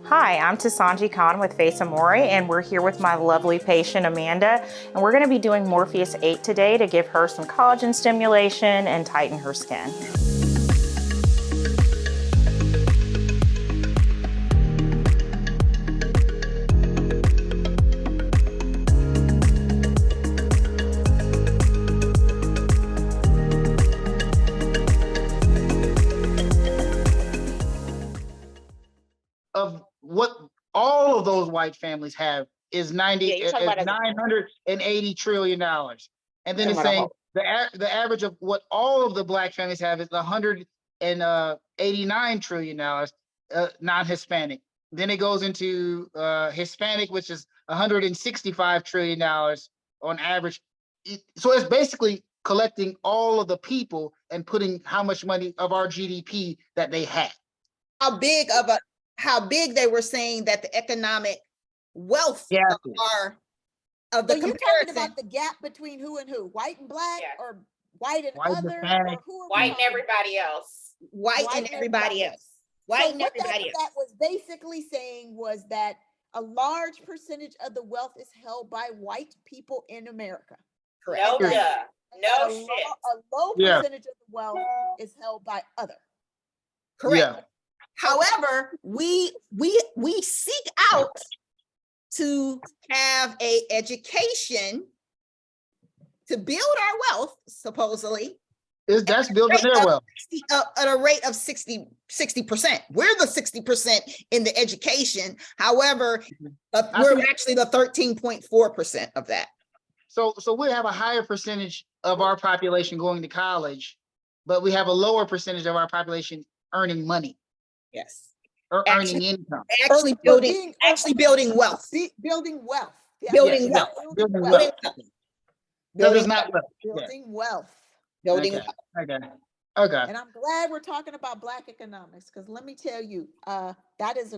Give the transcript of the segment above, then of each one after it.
Hi, I'm Tasanji Khan with Face Amore, and we're here with my lovely patient Amanda, and we're going to be doing Morpheus 8 today to give her some collagen stimulation and tighten her skin. Of what all of those white families have is Yeah, $980 trillion. And then it's saying the average of what all of the black families have is $189 trillion, non-Hispanic. Then it goes into Hispanic, which is $165 trillion on average. So it's basically collecting all of the people and putting how much money of our GDP that they have. How big they were saying that the economic wealth of the So you're comparison. talking about the gap between who and who, white and black, or white and White and other, Hispanic. or who are we White and talking everybody else. White and everybody else. White and everybody else. That was basically saying was that a large percentage of the wealth is held by white people in America. Correct. No duh. No a shit. A low Yeah. percentage of the wealth is held by other. Correct. Yeah. However, we seek out to have a education to build our wealth, supposedly. That's building their wealth. At a rate of 60%. We're the 60% in the education. However, we're actually the 13.4% of that. So we have a higher percentage of our population going to college, but we have a lower percentage of our population earning money. Yes. Or earning income. Actually building wealth. Building wealth. Yeah. Building wealth. Building wealth. Building not wealth. Building wealth. Building Okay. wealth. Okay. And I'm glad we're talking about Black economics, because let me tell you, that is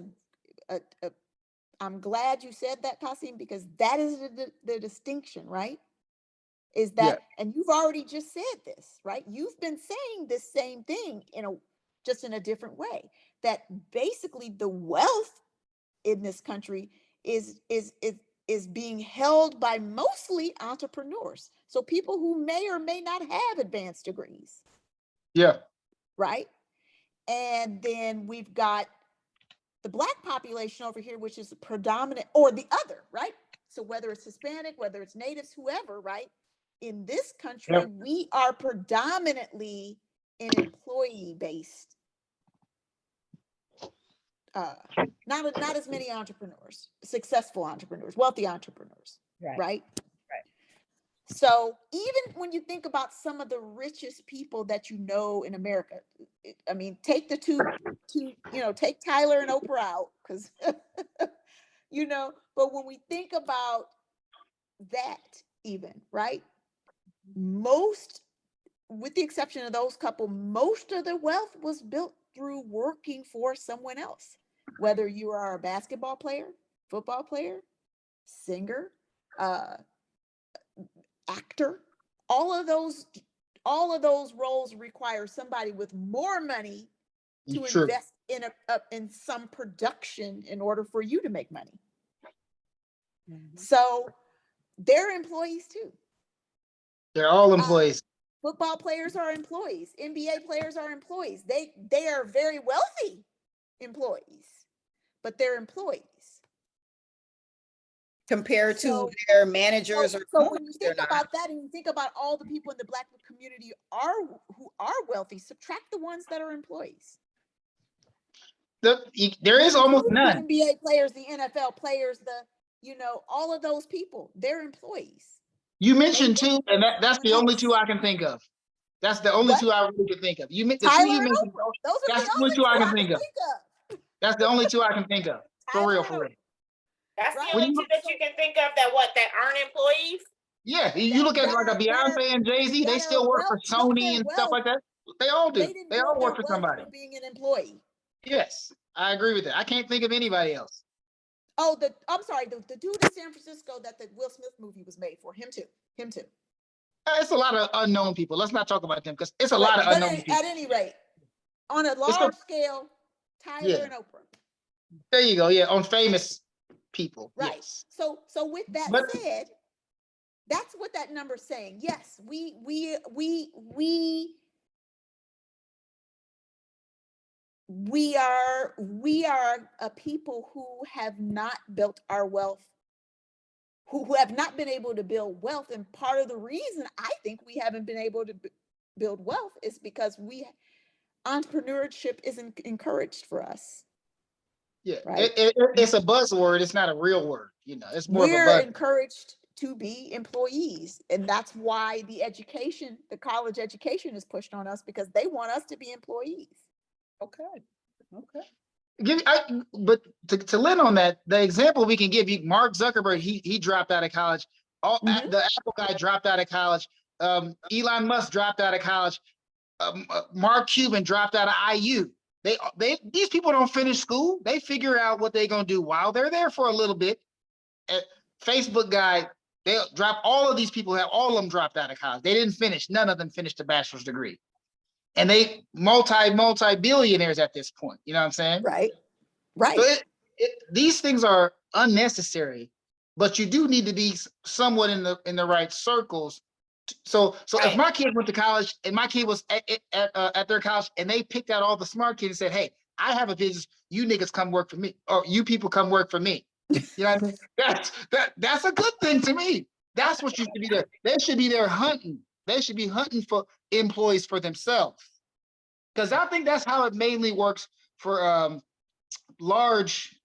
I'm glad you said that, Kasim, because that is the distinction, right? Is that, and you've already just said this, right? You've been saying this same thing just in a different way, that basically the wealth in this country is being held by mostly entrepreneurs. So people who may or may not have advanced degrees. Yeah. Right. And then we've got the Black population over here, which is predominant, or the other, right? So whether it's Hispanic, whether it's natives, whoever, right? In this country, we are predominantly an employee-based, not as many entrepreneurs, successful entrepreneurs, wealthy entrepreneurs, right? So even when you think about some of the richest people that you know in America, I mean, take the two, take Tyler and Oprah out, because, but when we think about that even, right? Most, with the exception of those couple, most of their wealth was built through working for someone else. Whether you are a basketball player, football player, singer, actor, all of those roles require somebody with more money to invest in some production in order for you to make money. So they're employees too. They're all employees. Football players are employees. NBA players are employees. They are very wealthy employees, but they're employees. Compared to their managers. So when you think about that, and you think about all the people in the Black community who are wealthy, subtract the ones that are employees. There is almost none. The NBA players, the NFL players, all of those people, they're employees. You mentioned two, and that's the only two I can think of. That's the only two I really can think of. Tyler and Oprah. Those are that's the only two I can think of. That's the only two I can think of. For real. That's the only two that you can think of that aren't employees? Yeah, you look at like a Beyonce and Jay-Z, they still work for Sony and stuff like that. They all do. They all work for somebody. Being an employee. Yes, I agree with that. I can't think of anybody else. Oh, I'm sorry, the dude in San Francisco that the Will Smith movie was made for, him too. It's a lot of unknown people. Let's not talk about them, because it's a lot of unknown people. At any rate, on a large scale, Tyler and Oprah. There you go. Yeah, on famous people. Right. Yes. So with that But said, that's what that number's saying. Yes, we are a people who have not built our wealth, who have not been able to build wealth. And part of the reason I think we haven't been able to build wealth is because entrepreneurship isn't encouraged for us. yeah, Right. it's a buzzword. It's not a real word. You know, it's more of a We're buzz. encouraged to be employees. And that's why the college education is pushed on us, because they want us to be employees. Okay. But to lend on that, the example we can give you, Mark Zuckerberg, he dropped out of college. Mhm. The Apple guy dropped out of college. Elon Musk dropped out of college. Mark Cuban dropped out of IU. These people don't finish school. They figure out what they're gonna do while they're there for a little bit. Facebook guy, they drop all of these people. All of them dropped out of college. They didn't finish. None of them finished a bachelor's degree, and they multi billionaires at this point. You know what I'm saying? Right. So these things are unnecessary, but you do need to be somewhat in the right circles. So Right. if my kid went to college and my kid was at their college and they picked out all the smart kids and said, "Hey, I have a business. You niggas come work for me, or you people come work for me." You know what I mean? That's a good thing to me. That's what you should be there. They should be there hunting. They should be hunting for employees for themselves, because I think that's how it mainly works for large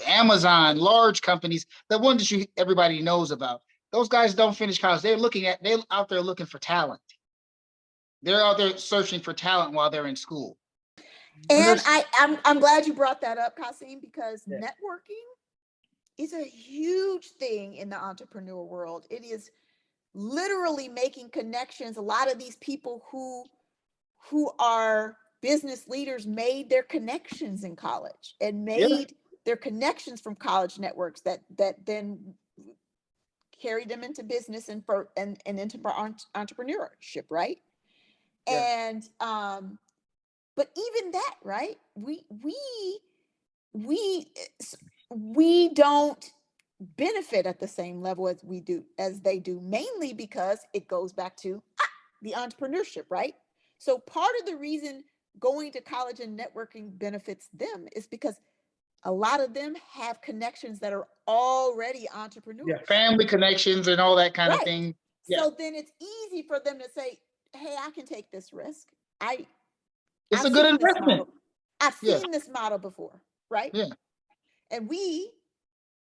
Amazon, large companies, the ones that everybody knows about. Those guys don't finish college. They're out there looking for talent. They're out there searching for talent while they're in school. And I'm glad you brought that up, Kasim, because networking is a huge thing in the entrepreneur world. It is literally making connections. A lot of these people who are business leaders made their connections in college and made their connections from college networks that then carried them into business and into entrepreneurship, right? Yeah. And but even that, right? We don't benefit at the same level as they do, mainly because it goes back to the entrepreneurship, right? So part of the reason going to college and networking benefits them is because a lot of them have connections that are already entrepreneurs. Yeah, family connections and all that kind of thing. Yeah. So then it's easy for them to say, "Hey, I can take this risk. It's a good investment. I've seen this model before, right?" Yeah. And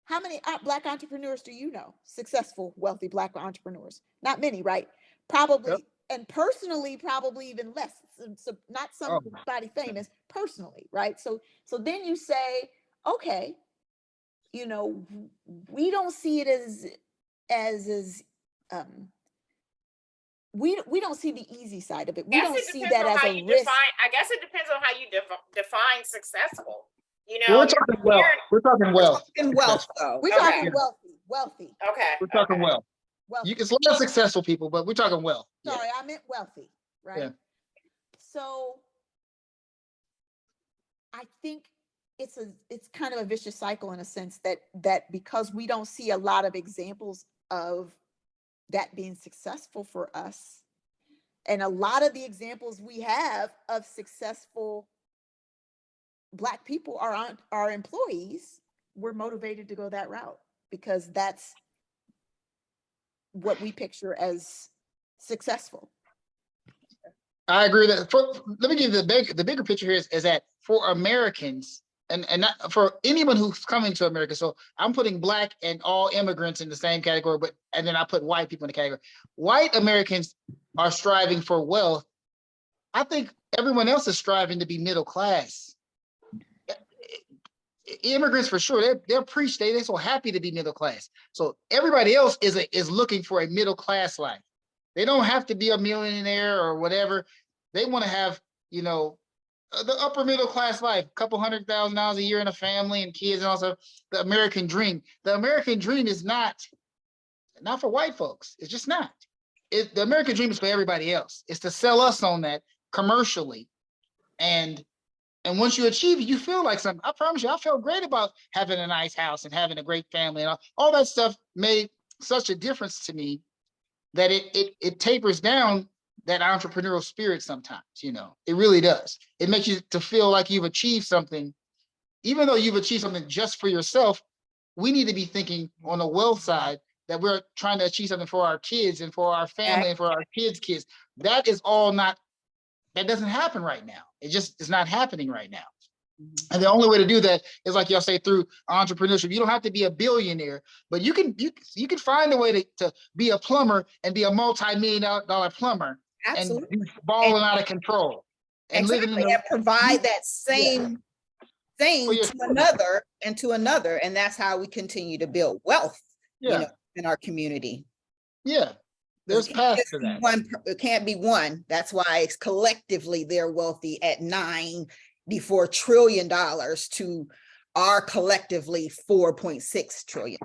how many Black entrepreneurs do you know? Successful, wealthy Black entrepreneurs? Not many, right? Probably, and personally, probably even less. So not somebody famous, personally, right? So then you say, okay, we don't see it as we don't see the easy side of it. We don't see that as a risk. I guess it depends on how you define successful. We're talking wealth. We're talking wealth. In wealth, though. We're talking wealthy. Okay. We're talking wealth. It's a lot of successful people, but we're talking wealth. Sorry, I meant wealthy, right? Yeah. So I think it's kind of a vicious cycle in a sense that because we don't see a lot of examples of that being successful for us, and a lot of the examples we have of successful Black people are employees, we're motivated to go that route because that's what we picture as successful. I agree that let me give you the bigger picture here is that for Americans and not for anyone who's coming to America. So I'm putting Black and all immigrants in the same category, and then I put white people in the category. White Americans are striving for wealth. I think everyone else is striving to be middle class. Immigrants for sure, they're so happy to be middle class. So everybody else is looking for a middle class life. They don't have to be a millionaire or whatever. They want to have, the upper middle class life, a couple $100,000 a year in a family and kids, and also the American dream. The American dream is not for white folks. It's just not. The American dream is for everybody else. It's to sell us on that commercially, and And once you achieve it, you feel like something. I promise you, I felt great about having a nice house and having a great family, and all that stuff made such a difference to me that it tapers down that entrepreneurial spirit sometimes, you know. It really does. It makes you to feel like you've achieved something, even though you've achieved something just for yourself. We need to be thinking on the wealth side that we're trying to achieve something for our kids and for our family and for our kids' kids. That is all not, that doesn't happen right now. It just is not happening right now. And the only way to do that is, like y'all say, through entrepreneurship. You don't have to be a billionaire, but you can find a way to be a plumber and be a multi-million-dollar plumber. Absolutely. And balling out of control and living in and provide that same thing to another and to another. And that's how we continue to build wealth, you know, in our community. Yeah. There's paths to that. It can't be one. That's why it's collectively they're wealthy at $94 trillion to our collectively $4.6 trillion.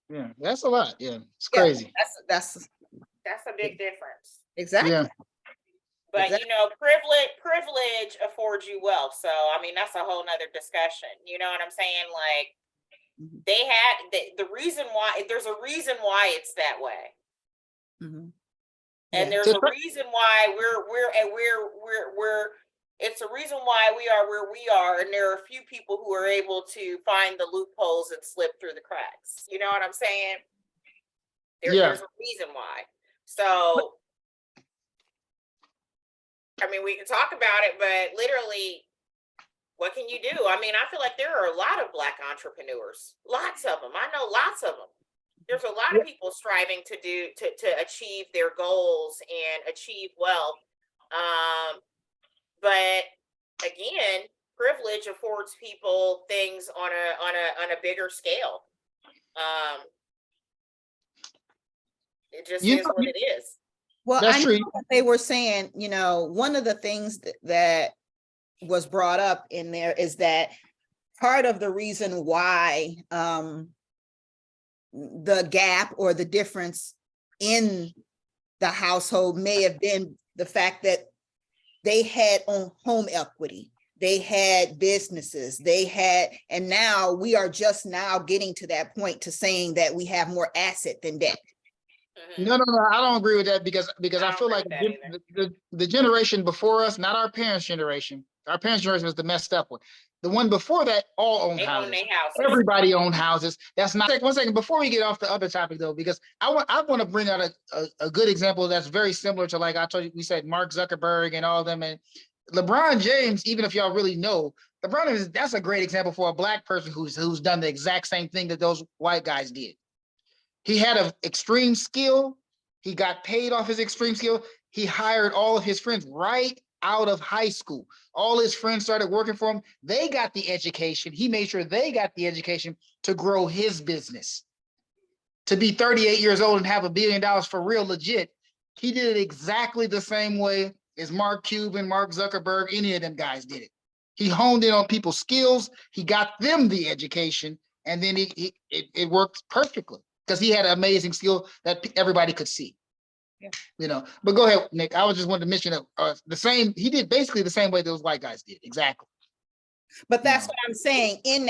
Yeah, that's a lot. Yeah, it's crazy. That's a big difference. Exactly. Yeah. But you know, privilege affords you wealth. So I mean, that's a whole nother discussion. You know what I'm saying? Like they had the reason why, there's a reason why it's that way. And there's a reason why it's a reason why we are where we are, and there are a few people who are able to find the loopholes and slip through the cracks. You know what I'm saying? There's a reason why. So, I mean, we can talk about it, but literally, what can you do? I mean, I feel like there are a lot of Black entrepreneurs, lots of them. I know lots of them. There's a lot of people striving to achieve their goals and achieve wealth. But again, privilege affords people things on a bigger scale. It just is what it is. Well, I know what they were saying, you know, one of the things that was brought up in there is that part of the reason why the gap or the difference in the household may have been the fact that they had home equity, they had businesses, and now we are just now getting to that point to saying that we have more asset than debt. No, I don't agree with that because I feel like the generation before us, not our parents' generation. Our parents' generation was the messed up one. The one before that all owned houses. Everybody owned houses. That's not. One second before we get off the other topic though, because I want to bring out a good example that's very similar to, like I told you, we said Mark Zuckerberg and all of them, and LeBron James. Even if y'all really know, LeBron James, that's a great example for a Black person who's done the exact same thing that those white guys did. He had an extreme skill. He got paid off his extreme skill. He hired all of his friends right out of high school. All his friends started working for him. They got the education. He made sure they got the education to grow his business. To be 38 years old and have $1 billion for real legit, he did it exactly the same way as Mark Cuban, Mark Zuckerberg, any of them guys did it. He honed in on people's skills. He got them the education, and then it worked perfectly because he had an amazing skill that everybody could see. You know, but go ahead, Nick. I was just wanted to mention that the same. He did basically the same way those white guys did. Exactly. But that's what I'm saying. In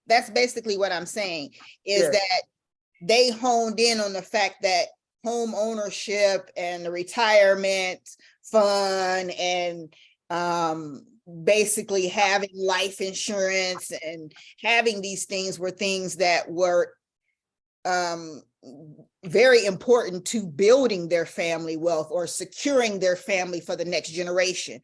that's basically what I'm saying is that they honed in on the fact that home ownership and the retirement fund and basically having life insurance and having these things were things that were very important to building their family wealth or securing their family for the next generation.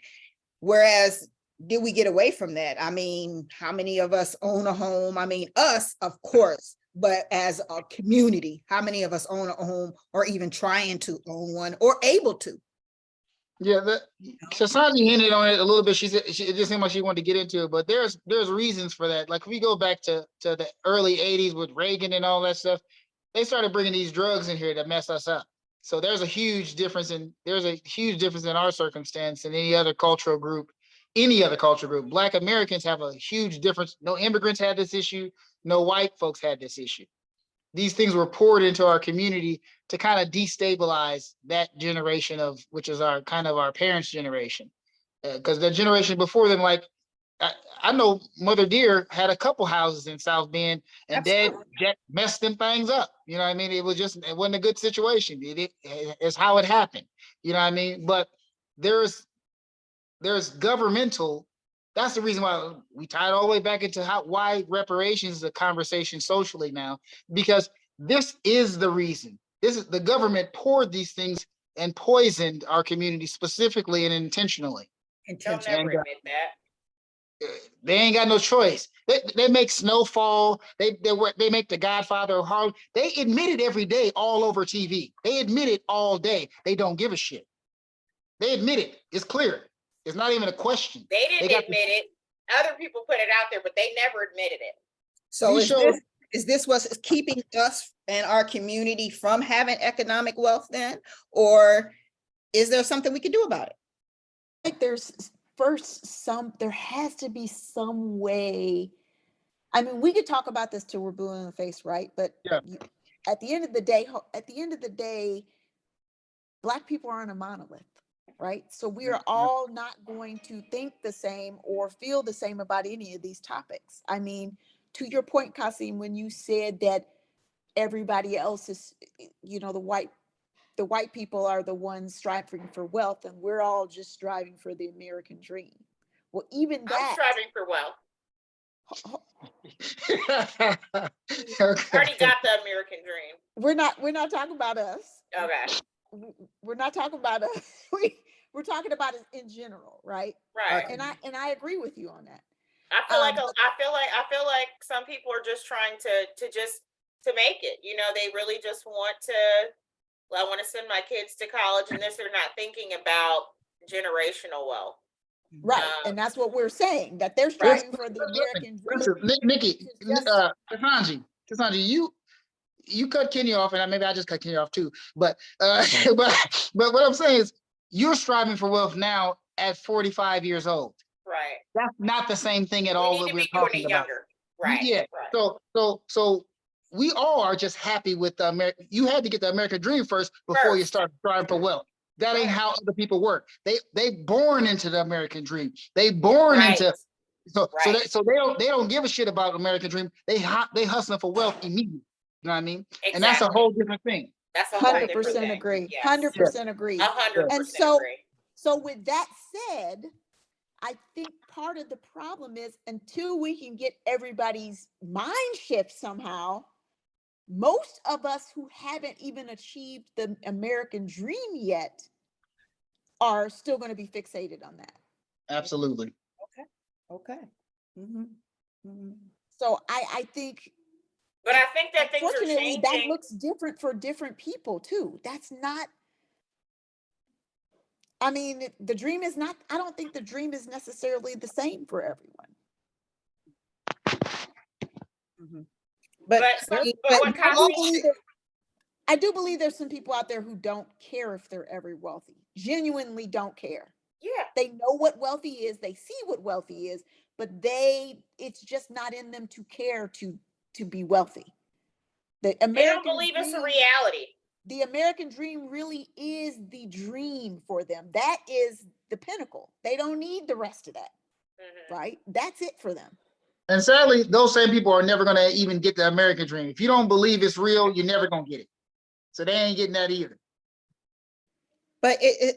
Whereas, did we get away from that? I mean, how many of us own a home? I mean, us, of course, but as a community, how many of us own a home or even trying to own one or able to? Yeah, Shashanti hinted on it a little bit. It just seemed like she wanted to get into it, but there's reasons for that. Like if we go back to the early 80s with Reagan and all that stuff, they started bringing these drugs in here that mess us up. So there's a huge difference in our circumstance than any other cultural group. Black Americans have a huge difference. No immigrants had this issue. No white folks had this issue. These things were poured into our community to kind of destabilize that generation which is our parents' generation. because the generation before them, like I know Mother Dear had a couple houses in South Bend, and Dad messed them things up. You know what I mean? It wasn't a good situation. It's how it happened. You know what I mean? But there's governmental. That's the reason why we tied all the way back into why reparations is a conversation socially now, because this is the reason. This is the government poured these things and poisoned our community specifically and intentionally. Don't never admit that. They ain't got no choice. They make Snowfall. They make The Godfather of Harlem. They admit it every day all over TV. They admit it all day. They don't give a shit. They admit it. It's clear. It's not even a question. They didn't admit it. Other people put it out there, but they never admitted it. So is this what's keeping us and our community from having economic wealth then? Or is there something we can do about it? Like there has to be some way. I mean, we could talk about this till we're blue in the face, right? But yeah. At the end of the day, Black people aren't a monolith, right? So we are all not going to think the same or feel the same about any of these topics. I mean, to your point, Kasim, when you said that everybody else is, the white people are the ones striving for wealth, and we're all just striving for the American dream. Well, even that. I'm striving for wealth. Okay. Already got the American dream. We're not talking about us. Okay. We're not talking about us. We're talking about it in general, right? Right. And I agree with you on that. I feel like some people are just trying to make it. They really just want to. Well, I want to send my kids to college, and they're not thinking about generational wealth. Right, and that's what we're saying, that they're striving for the American dream. Nikki, Tassanji, you cut Kenny off, and maybe I just cut Kenny off too. But but what I'm saying is, you're striving for wealth now at 45 years old. Right. That's not the same thing at all. We need to be doing it younger. Right. Yeah. Right. So we all are just happy with the American. You had to get the American dream first before you start striving for wealth. That ain't how other people work. They born into the American dream. They born into so they don't give a shit about American dream. They hustling for wealth immediately. You know what I mean? Exactly. And that's a whole different thing. That's 100% agree. Yes. 100% agree. 100% and so, agree. So with that said, I think part of the problem is until we can get everybody's mind shift somehow, most of us who haven't even achieved the American dream yet are still going to be fixated on that. Absolutely. Okay. Mm-hmm. Mm-hmm. So I think. But I think that things are changing. That looks different for different people too. That's not. I mean, the dream is not. I don't think the dream is necessarily the same for everyone. Mm-hmm. I do believe there's some people out there who don't care if they're ever wealthy, genuinely don't care. Yeah. They know what wealthy is. They see what wealthy is, but it's just not in them to care to be wealthy. They don't believe it's a reality. The American dream really is the dream for them. That is the pinnacle. They don't need the rest of that, right? That's it for them. And sadly, those same people are never going to even get the American dream. If you don't believe it's real, you're never going to get it. So they ain't getting that either. But the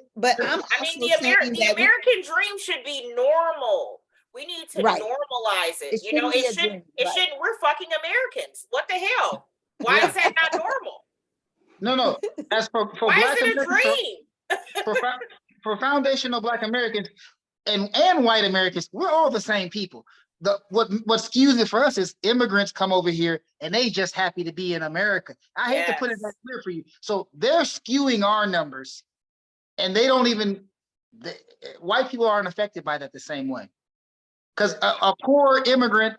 American dream should be normal. We need to normalize it. It shouldn't. We're fucking Americans. What the hell? Why is that not normal? No. As for why Black is it a dream? for foundational Black Americans and white Americans, we're all the same people. What skews it for us is immigrants come over here and they just happy to be in America. I hate to put it that clear for you. So they're skewing our numbers, and they don't even. White people aren't affected by that the same way, because a poor immigrant,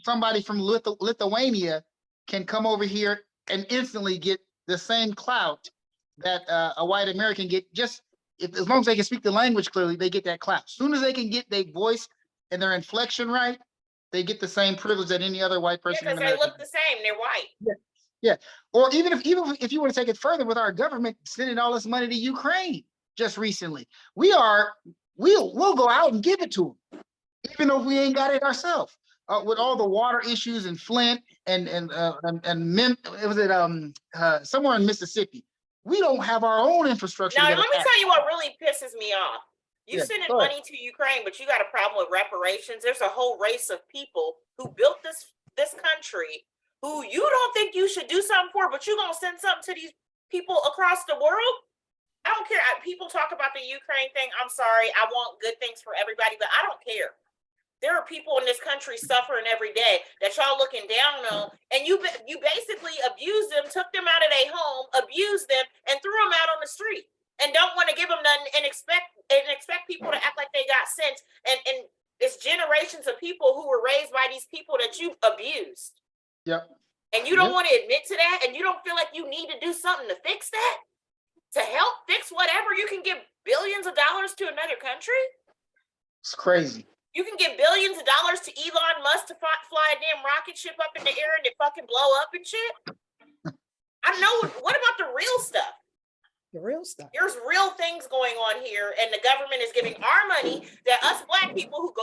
somebody from Lithuania, can come over here and instantly get the same clout that a white American get. As long as they can speak the language clearly, they get that clout. As soon as they can get their voice and their inflection right, they get the same privilege that any other white person. Because they look the same. They're white. Yeah. Or even if you want to take it further with our government sending all this money to Ukraine just recently, we are we'll go out and give it to them, even if we ain't got it ourselves. With all the water issues in Flint and somewhere in Mississippi, we don't have our own infrastructure. Now, that let me attacks. tell you what really pisses me off. You Yeah, sending go ahead. money to Ukraine, but you got a problem with reparations. There's a whole race of people who built this country who you don't think you should do something for, but you're gonna send something to these people across the world. I don't care. People talk about the Ukraine thing. I'm sorry. I want good things for everybody, but I don't care. There are people in this country suffering every day that y'all looking down on, and you basically abused them, took them out of their home, abused them, and threw them out on the street, and don't want to give them nothing, and expect people to act like they got sense. And it's generations of people who were raised by these people that you abused. Yep. And you don't want to admit to that, and you don't feel like you need to do something to fix that, to help fix whatever. You can give billions of dollars to another country. It's crazy. You can give billions of dollars to Elon Musk to fly a damn rocket ship up in the air and it fucking blow up and shit. I know. What about the real stuff? The real stuff. There's real things going on here, and the government is giving our money that us Black people who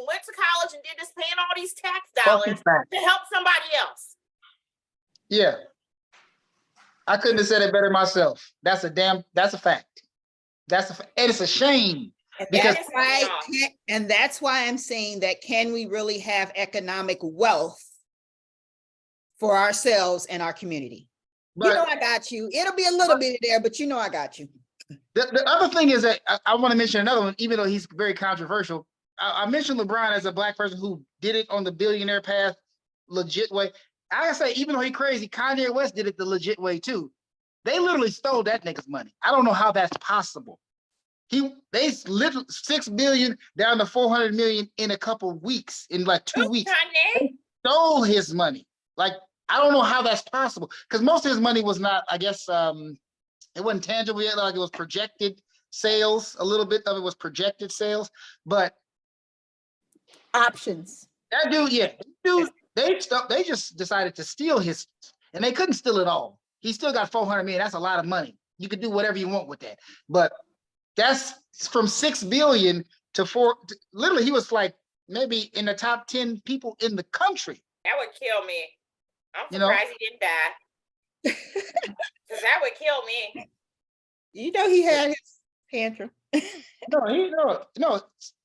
went to college and did this, paying all these tax dollars to help somebody else. Yeah. I couldn't have said it better myself. That's a fact. And it's a shame. And that's why I'm saying that, can we really have economic wealth for ourselves and our community? But you know, I got you. It'll be a little bit there, but you know, I got you. the other thing is that I want to mention another one, even though he's very controversial. I mentioned LeBron as a Black person who did it on the billionaire path, legit way. I gotta say, even though he's crazy, Kanye West did it the legit way too. They literally stole that nigga's money. I don't know how that's possible. They slid $6 billion down to 400 million in a couple of weeks, in like 2 weeks. They stole his money. Like, I don't know how that's possible, because most of his money was not, I guess, it wasn't tangible yet. Like, it was projected sales. A little bit of it was projected sales, but Options. that dude, they just decided to steal his, and they couldn't steal it all. He still got 400 million. That's a lot of money. You could do whatever you want with that, but that's from 6 billion to 4. Literally, he was like maybe in the top 10 people in the country. That would kill me. I'm surprised he didn't die. Because that would kill me. You know, he had his tantrum. No,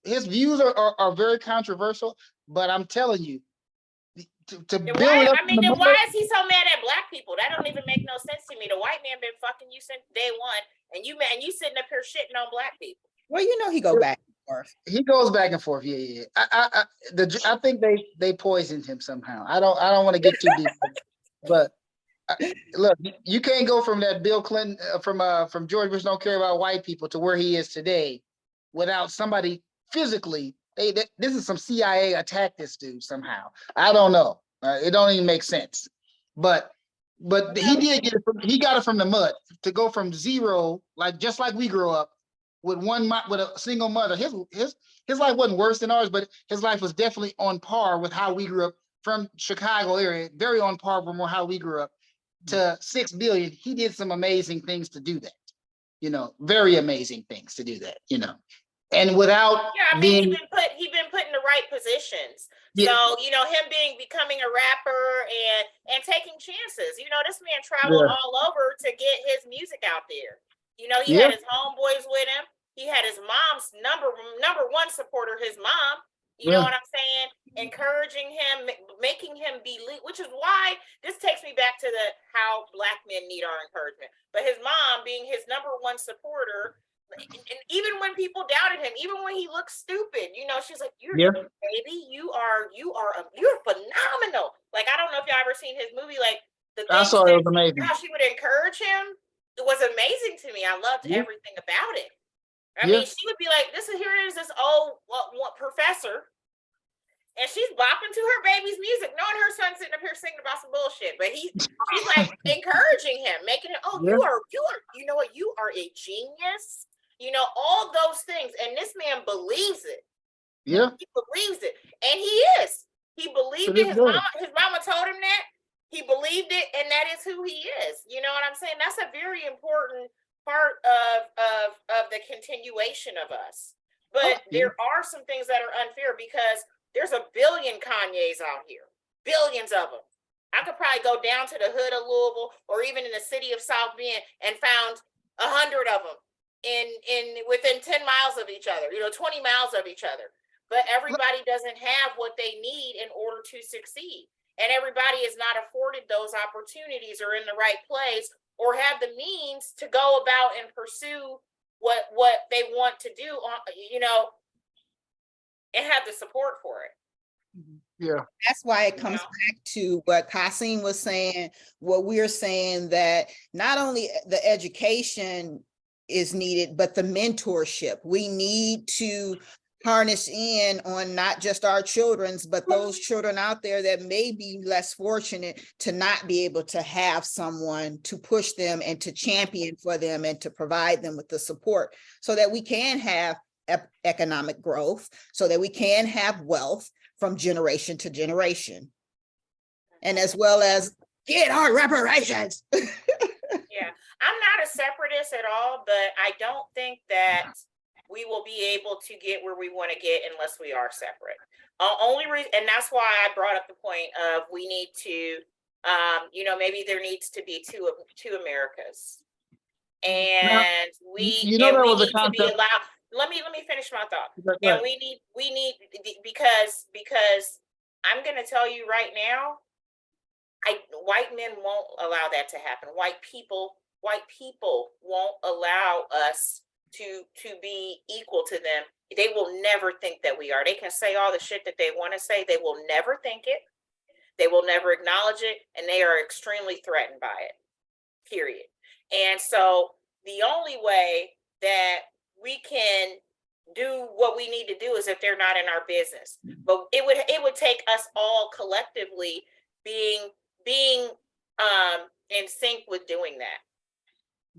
his views are very controversial, but I'm telling you, to build up. I mean, then why is he so mad at Black people? That don't even make no sense to me. The white man been fucking you since day one, and you sitting up here shitting on Black people. Well, you know, he go back and forth. He goes back and forth. Yeah. I think they poisoned him somehow. I don't want to get too deep, but look, you can't go from that Bill Clinton from George Bush don't care about white people to where he is today without somebody physically. This is some CIA attack this dude somehow. I don't know. It don't even make sense. But he did get it. He got it from the mud to go from zero, just like we grew up with a single mother. His life wasn't worse than ours, but his life was definitely on par with how we grew up from Chicago area. Very on par from how we grew up to 6 billion. He did some amazing things to do that. Very amazing things to do that. And without he been put in the right positions. Yeah. So, him becoming a rapper and taking chances. This man traveled all over to get his music out there. He had his homeboys with him. He had his mom's number one supporter, his mom. You know what I'm saying? Encouraging him, making him believe, which is why this takes me back to how Black men need our encouragement. But his mom being his number one supporter. And even when people doubted him, even when he looked stupid, she's like, "You're baby, you're phenomenal." Like, I don't know if y'all ever seen his movie. Like, I saw it was amazing. How she would encourage him, it was amazing to me. I loved everything about it. I mean, she would be like, here it is, this old professor, and she's bopping to her baby's music, knowing her son's sitting up here singing about some bullshit. But she's like encouraging him, making him, you are, you know what, you are a genius. All those things. And this man believes it. Yeah. He believes it. And he is. He believed it. His mama told him that. He believed it, and that is who he is. You know what I'm saying? That's a very important part of the continuation of us. But yeah. there are some things that are unfair because there's a billion Kanyes out here, billions of them. I could probably go down to the hood of Louisville or even in the city of South Bend and found 100 of them in within 10 miles of each other, 20 miles of each other. But everybody doesn't have what they need in order to succeed. And everybody is not afforded those opportunities or in the right place or have the means to go about and pursue what they want to do, and have the support for it. Yeah. That's why it comes Yeah. back to what Kasim was saying, what we're saying, that not only the education is needed, but the mentorship. We need to harness in on not just our children's, but those children out there that may be less fortunate to not be able to have someone to push them and to champion for them and to provide them with the support so that we can have economic growth, so that we can have wealth from generation to generation, and as well as get our reparations. Yeah, I'm not a separatist at all, but I don't think that we will be able to get where we want to get unless we are separate. Only reason, and that's why I brought up the point of we need to, maybe there needs to be two Americas, and we that was a need to be concept. allowed. Let me finish my thought. Right. And we need because I'm going to tell you right now, white men won't allow that to happen. White people won't allow us to be equal to them. They will never think that we are. They can say all the shit that they want to say. They will never think it. They will never acknowledge it, and they are extremely threatened by it. Period. And so the only way that we can do what we need to do is if they're not in our business. But it would take us all collectively being in sync with doing that.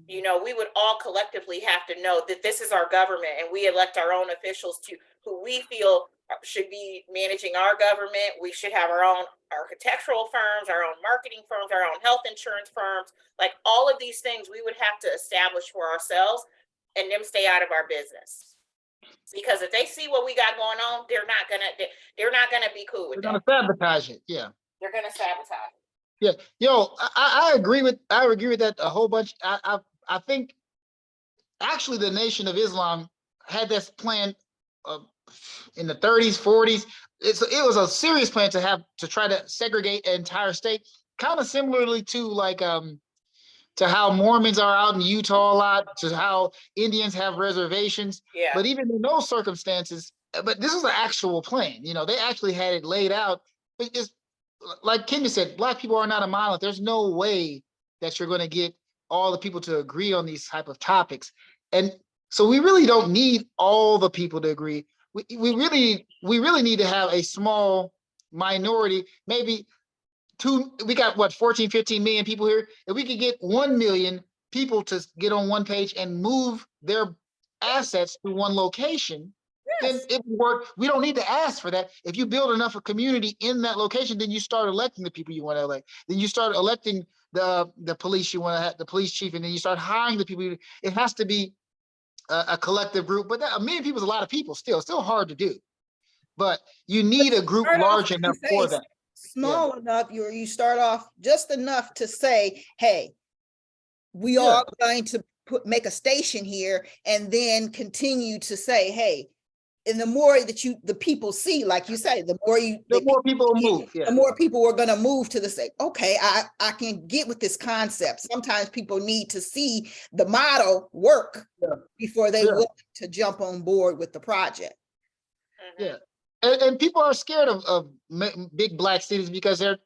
We would all collectively have to know that this is our government, and we elect our own officials who we feel should be managing our government. We should have our own architectural firms, our own marketing firms, our own health insurance firms. Like all of these things we would have to establish for ourselves, and them stay out of our business. Because if they see what we got going on, they're not gonna be cool with They're that. gonna sabotage it. Yeah. They're gonna sabotage. Yeah. Yo, I agree with that a whole bunch. I think actually the Nation of Islam had this plan in the 30s, 40s. It was a serious plan to try to segregate an entire state, kind of similarly to to how Mormons are out in Utah a lot, to how Indians have reservations. Yeah. But even in those circumstances, but this is an actual plan. They actually had it laid out. But it's like Kenya said, Black people are not a monolith. There's no way that you're going to get all the people to agree on these type of topics. And so we really don't need all the people to agree. We really need to have a small minority, maybe we got what, 14, 15 million people here. If we could get 1 million people to get on one page and move their assets to one location, then it would work. We don't need to ask for that. If you build enough of community in that location, then you start electing the people you want to elect. Then you start electing the police you want to have, the police chief, and then you start hiring the people. It has to be a collective group, but 1 million people is a lot of people still hard to do. But you need a group large enough for that. Small enough, you start off just enough to say, hey, we are going to make a station here, and then continue to say, hey, and the more that the people see, like you say, the more people move. The more people are going to move to the say, okay, I can get with this concept. Sometimes people need to see the model work before they look to jump on board with the project. Yeah. And people are scared of big Black cities because they're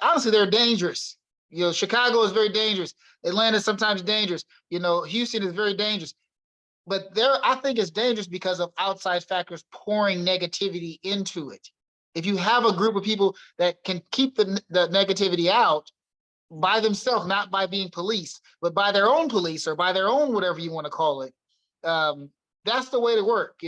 honestly, they're dangerous. Chicago is very dangerous. Atlanta is sometimes dangerous. Houston is very dangerous. But I think it's dangerous because of outside factors pouring negativity into it. If you have a group of people that can keep the negativity out by themselves, not by being policed, but by their own police or by their own whatever you want to call it, that's the way to work.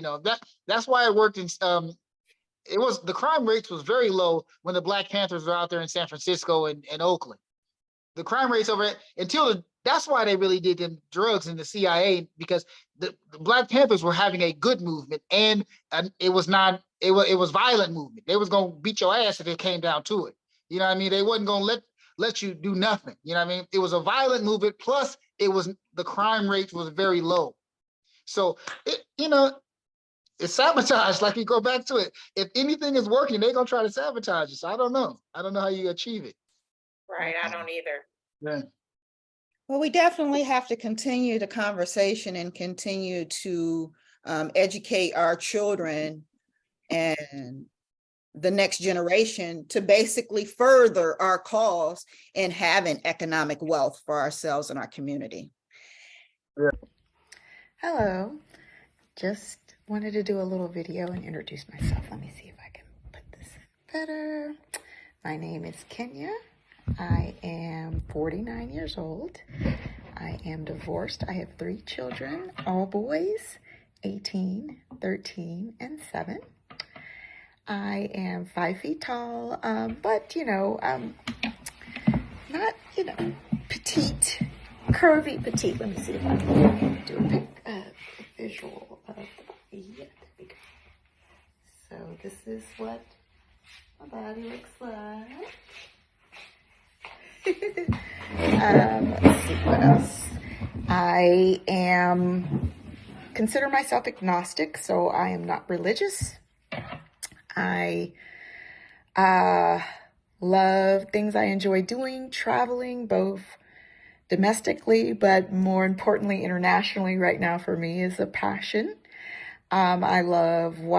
That's why it worked. The crime rates was very low when the Black Panthers were out there in San Francisco and Oakland. The crime rates over it until That's why they really did them drugs in the CIA, because the Black Panthers were having a good movement, and it was violent movement. They was gonna beat your ass if it came down to it. You know what I mean? They wasn't gonna let you do nothing. You know what I mean? It was a violent movement. Plus, the crime rate was very low. So it's sabotage. Like you go back to it. If anything is working, they're gonna try to sabotage it. So I don't know. I don't know how you achieve it. Right, I don't either. Yeah. Well, we definitely have to continue the conversation and continue to educate our children and the next generation to basically further our cause in having economic wealth for ourselves and our community. Hello, just wanted to do a little video and introduce myself. Let me see if I can put this better. My name is Kenya. I am 49 years old. I am divorced. I have 3 children, all boys, 18, 13, and 7. I am 5 feet tall, but not, petite, curvy petite. Let me see if I can do a visual of the body. Yeah, there we go. So this is what my body looks like. Let's see what else. I consider myself agnostic, so I am not religious. I love things I enjoy doing, traveling, both domestically, but more importantly, internationally right now for me is a passion. I love binge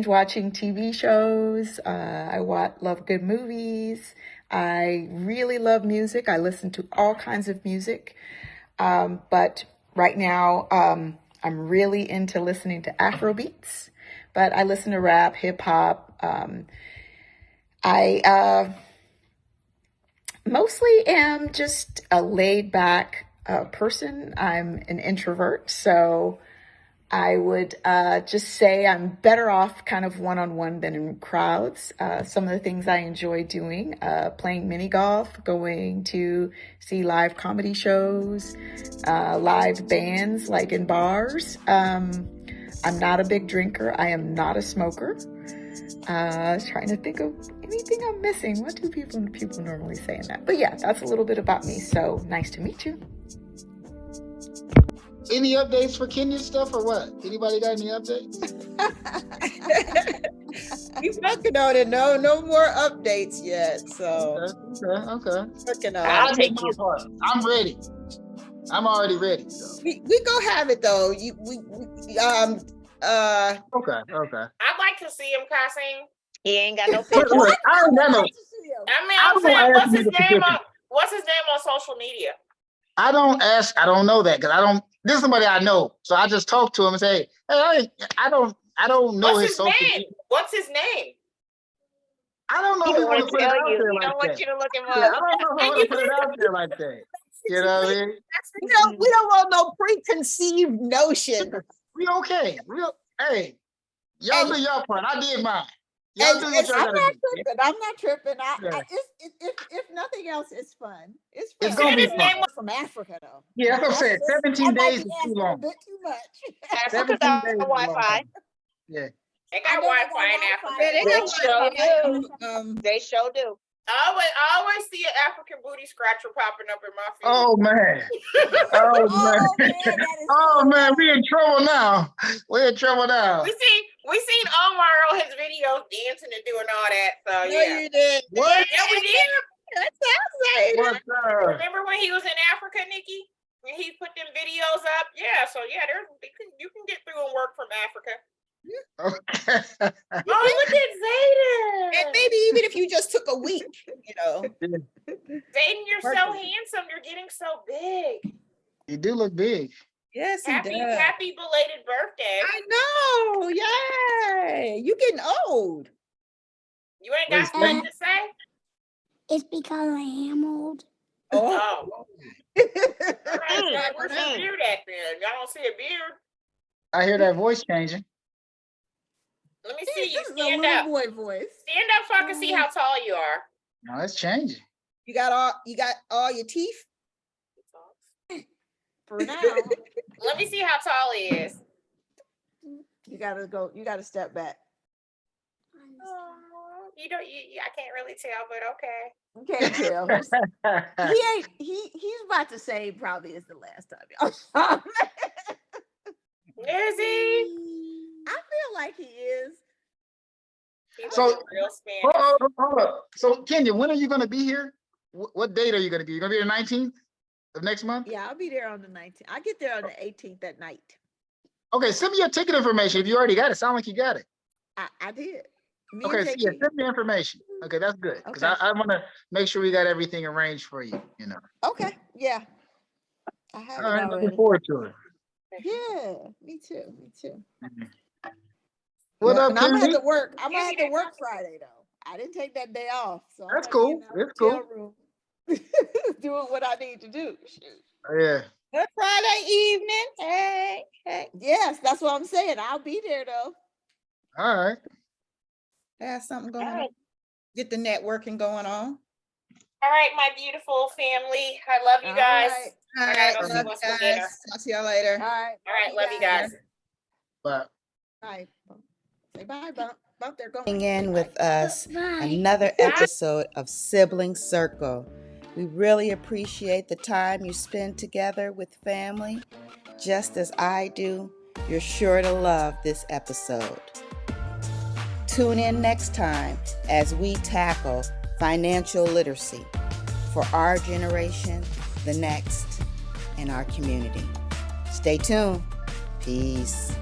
watching TV shows. I love good movies. I really love music. I listen to all kinds of music. But right now, I'm really into listening to Afro beats, but I listen to rap, hip hop. I mostly am just a laid back person. I'm an introvert, so I would just say I'm better off kind of one-on-one than in crowds. Some of the things I enjoy doing, playing mini golf, going to see live comedy shows, live bands like in bars. I'm not a big drinker. I am not a smoker. I was trying to think of anything I'm missing. What do people normally say in that? But yeah, that's a little bit about me. So nice to meet you. Any updates for Kenya stuff or what? Anybody got any updates? We're working on it. No more updates yet. So Okay. working on I'll it. take you. I'm ready. I'm already ready. So. We go have it though. Okay. I'd like to see him, Kasim. He ain't got no Wait, picture. I don't got no. I mean, I I'm don't saying, ask what's me his to name picture. what's his name on social media? I don't know that because I don't. This is somebody I know, so I just talk to him and say, "Hey, I don't know What's his his social name? media. What's his name? I don't know He if he don't want want to to put it tell out you. there He like don't want that. you to look him Yeah, up. I don't know if I want to put it out there like that. You know what I mean? we don't want no preconceived notion. We okay. Hey, y'all And- do your part. I did mine. Y'all do what y'all I'm gotta not do. tripping. I'm not tripping. Yeah. If nothing else, it's fun. It's fun. It's gonna be His name fun. From Africa though. Yeah, that's what I'm saying. 17 that might days be is too asking a long. bit too much. Africa 17 got days is a long Wi-Fi. time. Yeah. They I got know they Wi-Fi got in Wi-Fi. Africa. Yeah, they They got sure Wi-Fi. do. They sure do. I always see an African booty scratcher popping up in my feed. Oh man. Oh man. Oh man, that is Oh so man, bad. we in trouble now. We're in trouble now. We seen Omar on his videos dancing and doing all that. So No, yeah. you did. What? Yeah, we did. That sounds like it. What's up? Remember when he was in Africa, Nikki? When he put them videos up? Yeah, so yeah, you can get through and work from Africa. Okay. Oh, look at Zayden. And maybe even if you just took a week, Zayden, you're so handsome. You're getting so big. You do look big. Yes, he Happy belated birthday. I know. Yay. You getting old. You ain't got Wait, nothing to say? It's because I am old. Oh. All right, so where's your Mm. beard at then? Y'all don't see a beard? I hear that voice changing. Let me see you. This is a Stand little up. boy voice. Stand up so I can see how tall you are. No, it's changing. You got all your teeth? For now, Let me see how tall he is. you gotta step back. Oh, I can't really tell, but okay. You can't tell. He's about the same probably as the last time y'all saw him. Is he? I feel like he is. He So- looking real Spanish. Hold up. So Kenya, when are you gonna be here? What date are you gonna be? You're gonna be the 19th of next month? Yeah, I'll be there on the 19th. I get there on the 18th at night. Okay, send me your ticket information if you already got it. Sound like you got it. I did. Me and Okay, so yeah, JT. send me your information. Okay, that's good. Because Okay. I want to make sure we got everything arranged for you, you know. Okay, yeah. I have All it right, already. looking forward to it. Yeah, me too. Me too. What up, And I'm gonna have Kenzie? to work. I'm gonna have to work Friday though. I didn't take that day off, so That's I'm gonna be in cool. the That's hotel room doing what I need to do. Shoot. Yeah. Good Friday evening. Hey. Yes, that's what I'm saying. I'll be there though. All right. Have something going All on. right. Get the networking going on. All right, my beautiful family. I love you guys. All I gotta go see love what's you for dinner. guys. Talk to y'all later. right. All right, love you guys. But Bye. Say bye, Bump. Bump, they're going. Tuning in with us Bye. another episode of Sibling Circle. We really appreciate the time you spend together with family. Just as I do, you're sure to love this episode. Tune in next time as we tackle financial literacy for our generation, the next, and our community. Stay tuned. Peace.